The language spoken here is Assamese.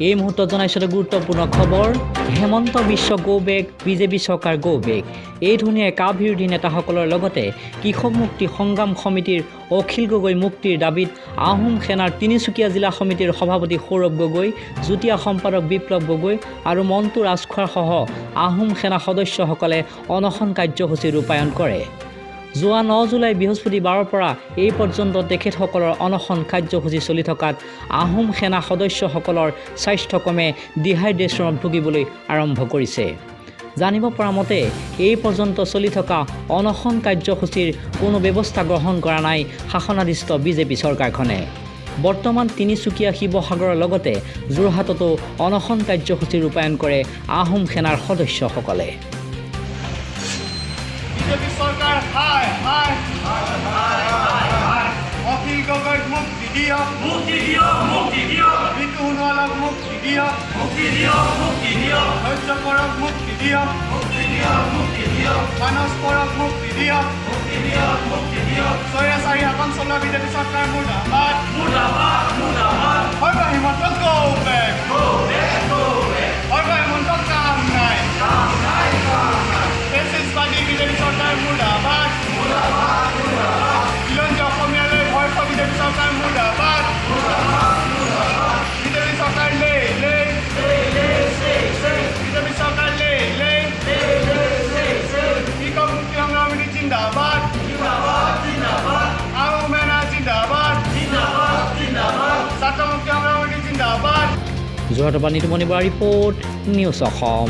এই মুহূৰ্তত জনাইছোঁ এটা গুৰুত্বপূৰ্ণ খবৰ। হেমন্ত বিশ্ব গো বেক, বিজেপি চৰকাৰ গো বেক। এই ধুনীয়া কা বিৰোধী নেতাসকলৰ লগতে কৃষক মুক্তি সংগ্ৰাম সমিতিৰ অখিল গগৈ মুক্তিৰ দাবীত আহোম সেনাৰ তিনিচুকীয়া জিলা সমিতিৰ সভাপতি সৌৰভ গগৈ, যুটীয়া সম্পাদক বিপ্লৱ গগৈ আৰু মণ্টু ৰাজখোৱাৰসহ আহোম সেনা সদস্যসকলে অনশন কাৰ্যসূচী ৰূপায়ণ কৰে। যোৱা 9 জুলাই বৃহস্পতিবাৰৰ পৰা এই পৰ্যন্ত তেখেতসকলৰ অনশন কাৰ্যসূচী চলি থকাত আহোম সেনা সদস্যসকলৰ স্বাস্থ্যক্ৰমে ডিহাইড্ৰেশ্যনত ভুগিবলৈ আৰম্ভ কৰিছে। জানিব পৰা মতে এই পৰ্যন্ত চলি থকা অনশন কাৰ্যসূচীৰ কোনো ব্যৱস্থা গ্ৰহণ কৰা নাই শাসনাধীষ্ঠ বিজেপি চৰকাৰখনে। বৰ্তমান তিনিচুকীয়া শিৱসাগৰৰ লগতে যোৰহাটতো অনশন কাৰ্যসূচী ৰূপায়ণ কৰে আহোম সেনাৰ সদস্যসকলে। বিজেপি চৰকাৰ হায় হায় অখিল গগৈক মুক্তি দিয়ক, মুক্তি দিয়ক, মুক্তি দিয়ক। ঋতু সোণোৱালক মুক্তি দিয়ক, মুক্তি দিয়ক, মুক্তি দিয়ক। সহ্য কৰক মুক্তি দিয়ক, মুক্তি দিয়ক, মুক্তি দিয়ক। মানস পৰক মুক্তি দিয়ক, মুক্তি দিয়ক, মুক্তি দিয়ক। 6 শাসন চলোৱা বিজেপি চৰকাৰ মুৰ্দাবাদ, মুৰ্দাবাদ, মুৰ্দাবাদ। হয় Himanta go back, go back, go back. হয় হিমন্ত কাম নাই, কাম নাই, কাম নাই। ফেচিষ্টবাদী বিজেপি চৰকাৰ মুৰ্দাবাদ, মুৰ্দাবাদ, মুৰ্দাবাদ। খিলঞ্জীয়া অসমীয়ালৈ ভয় খোৱা বিজেপি চৰকাৰ মুৰ্দাবাদ, মুৰ্দাবাদ, মুৰ্দাবাদ। বিজেপি চৰকাৰ লে লে বিজেপি চৰকাৰ লে লে কৃষক মুক্তি সংগ্ৰাম সমিতি জিন্দাবাদ, জিন্দাবাদ, জিন্দাবাদ। আহোম সেনা জিন্দাবাদ, জিন্দাবাদ, জিন্দাবাদ। ছাত্ৰ মুক্তি সংগ্ৰাম সমিতি জিন্দাবাদ। যোৰহাটৰ পৰা নিতুমণি বৰা ৰিপৰ্ট, নিউজ অসম।